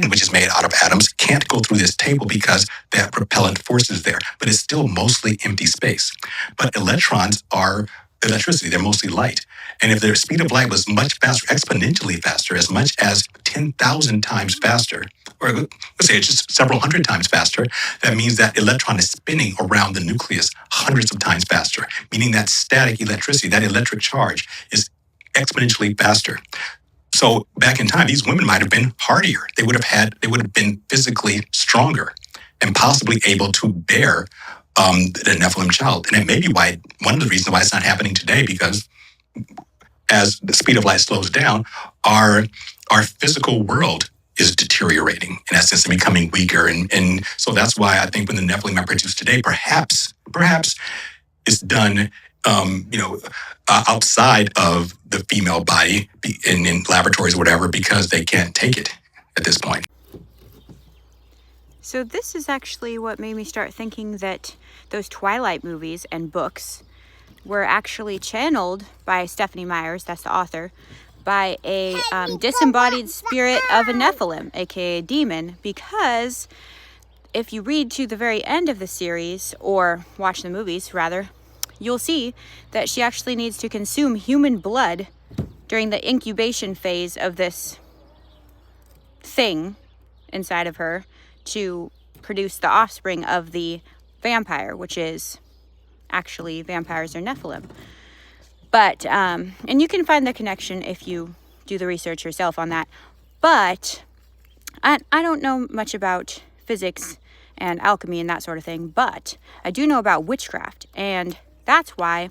which is made out of atoms, can't go through this table because that propellant force is there, but it's still mostly empty space. But electrons are electricity, they're mostly light. And if their speed of light was much faster, exponentially faster, as much as 10,000 times faster, or let's say it's just several hundred times faster, that means that electron is spinning around the nucleus hundreds of times faster, meaning that static electricity, that electric charge is exponentially faster. So back in time, these women might have been hardier. They would have been physically stronger and possibly able to bear the Nephilim child. And it may be one of the reasons why it's not happening today, because as the speed of light slows down, our physical world is deteriorating, in essence, and becoming weaker. And so that's why I think when the Nephilim are produced today, perhaps it's done outside of the female body in laboratories or whatever, because they can't take it at this point. So this is actually what made me start thinking that those Twilight movies and books were actually channeled by Stephanie Myers, that's the author, by a disembodied spirit of a Nephilim, aka a demon, because if you read to the very end of the series, or watch the movies rather, you'll see that she actually needs to consume human blood during the incubation phase of this thing inside of her to produce the offspring of the vampire, which is actually vampires are Nephilim. But, and you can find the connection if you do the research yourself on that. But I don't know much about physics and alchemy and that sort of thing, but I do know about witchcraft, and that's why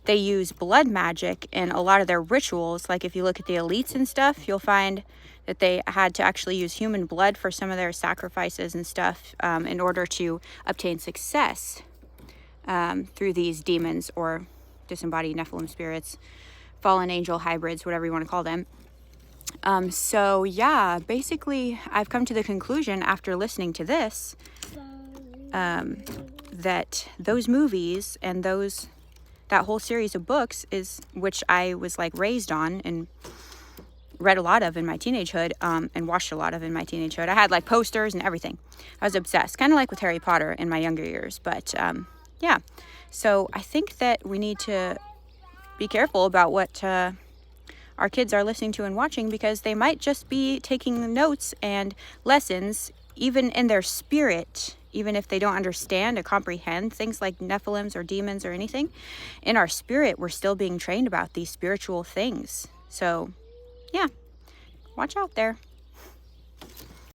they use blood magic in a lot of their rituals. Like if you look at the elites and stuff, you'll find that they had to actually use human blood for some of their sacrifices and stuff in order to obtain success through these demons or disembodied Nephilim spirits, fallen angel hybrids, whatever you want to call them. So yeah, basically I've come to the conclusion after listening to this that those movies and that whole series of books is, which I was like raised on and read a lot of in my teenagehood, and watched a lot of in my teenagehood. I had like posters and everything. I was obsessed, kind of like with Harry Potter in my younger years. But yeah, so I think that we need to be careful about what our kids are listening to and watching, because they might just be taking notes and lessons, even in their spirit, even if they don't understand or comprehend things like Nephilims or demons or anything. In our spirit, we're still being trained about these spiritual things. So yeah, watch out there.